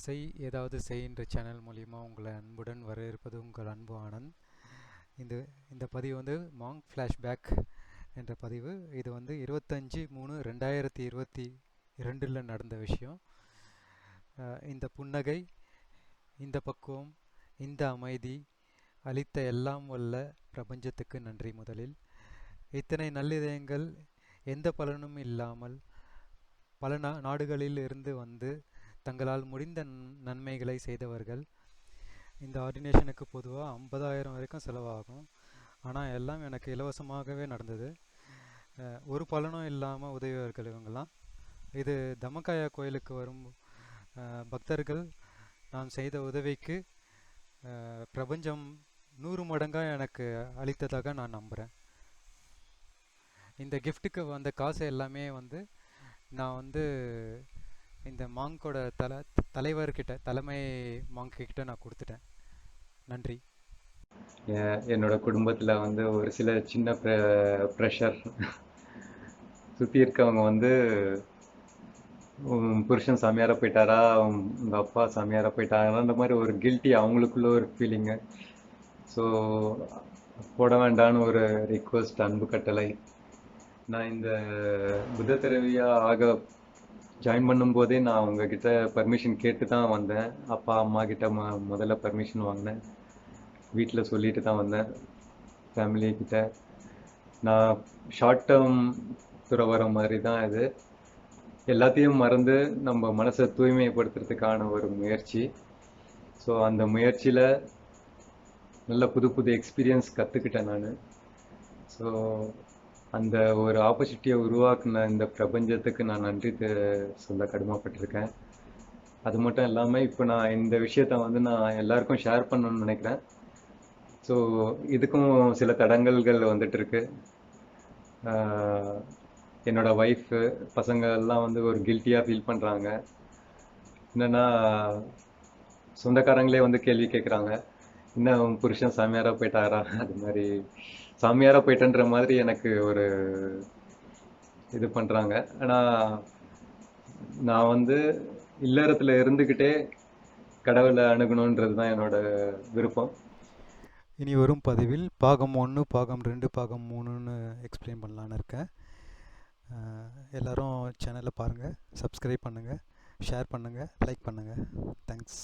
செய் ஏதாவது செய்கின்ற சேனல் மூலிமா உங்களை அன்புடன் வரவேற்பது உங்கள் அன்பு ஆனந்த். இந்த இந்த பதிவு வந்து மாங் ஃப்ளாஷ்பேக் என்ற பதிவு. இது வந்து 25/3/2022 நடந்த விஷயம். இந்த புன்னகை, இந்த பக்குவம், இந்த அமைதி அளித்த எல்லாம் வல்ல பிரபஞ்சத்துக்கு நன்றி. முதலில் இத்தனை நல்லிதயங்கள் எந்த பலனும் இல்லாமல் பல நாடுகளில் இருந்து வந்து தங்களால் முடிந்த நன்மைகளை செய்தவர்கள். இந்த ஆர்டினேஷனுக்கு பொதுவாக 50,000 வரைக்கும் செலவாகும். ஆனால் எல்லாம் எனக்கு இலவசமாகவே நடந்தது. ஒரு பலனும் இல்லாமல் உதவியவர்கள் இவங்கெல்லாம். இது தமக்காயா கோயிலுக்கு வரும் பக்தர்கள் நான் செய்த உதவிக்கு பிரபஞ்சம் 100 மடங்காக எனக்கு அளித்ததாக நான் நம்புகிறேன். இந்த கிஃப்ட்டுக்கு வந்த காசு எல்லாமே வந்து நான் வந்து இந்த மாங்கோட தலைமை மாங்கிட்ட நான் கொடுத்துட்டேன். நன்றி. என்னோட குடும்பத்தில் வந்து ஒரு சில சின்ன ப்ரெஷர், சுற்றி இருக்கவங்க வந்து புருஷன் சாமியாராக போயிட்டாரா, உங்கள் அப்பா சாமியாராக போயிட்டாரா, அந்த மாதிரி ஒரு கில்ட்டி அவங்களுக்குள்ள ஒரு ஃபீலிங்கு. ஸோ போட வேண்டான்னு ஒரு ரிக்வஸ்ட், அன்பு கட்டளை. நான் இந்த புத்த திரவியாக ஆக ஜாயின் பண்ணும்போதே நான் உங்ககிட்ட பர்மிஷன் கேட்டு தான் வந்தேன். அப்பா அம்மா கிட்ட முதல்ல பர்மிஷன் வாங்கினேன். வீட்டில் சொல்லிட்டு தான் வந்தேன், ஃபேமிலிக்கிட்ட. நான் ஷார்ட் டேர்ம் துறவர மாதிரி தான் இது. எல்லாத்தையும் மறந்து நம்ம மனசை தூய்மைப்படுத்துறதுக்கான ஒரு முயற்சி. ஸோ அந்த முயற்சியில் நல்ல புது புது எக்ஸ்பீரியன்ஸ் கற்றுக்கிட்டேன் நான். ஸோ அந்த ஒரு ஆப்பர்ச்சுனிட்டியை உருவாக்குன இந்த பிரபஞ்சத்துக்கு நான் நன்றி சொல்ல கடமைப்பட்டிருக்கேன். அது மட்டும் இல்லாமல் இப்போ நான் இந்த விஷயத்த வந்து நான் எல்லாருக்கும் ஷேர் பண்ணணும்னு நினைக்கிறேன். ஸோ இதுக்கும் சில தடங்கல்கள் வந்துட்டு இருக்கு. என்னோட ஒய்ஃபு, பசங்க எல்லாம் வந்து ஒரு கில்ட்டியாக ஃபீல் பண்ணுறாங்க. என்னென்னா, சொந்தக்காரங்களே வந்து கேள்வி கேட்குறாங்க, இன்னும் புருஷன் சாமியாராக போயிட்டாரா, அது மாதிரி சாமியாராக போயிட்டன்ற மாதிரி எனக்கு ஒரு இது பண்ணுறாங்க. ஆனால் நான் வந்து இல்லறத்தில் இருந்துக்கிட்டே கடவுளை அணுகணுன்றது தான் என்னோட விருப்பம். இனி வரும் பதிவில் பாகம் 1, பாகம் 2, பாகம் 3ன்னு எக்ஸ்பிளைன் பண்ணலான்னு இருக்கேன். எல்லோரும் சேனலை பாருங்கள், சப்ஸ்கிரைப் பண்ணுங்கள், ஷேர் பண்ணுங்கள், லைக் பண்ணுங்கள். தேங்க்ஸ்.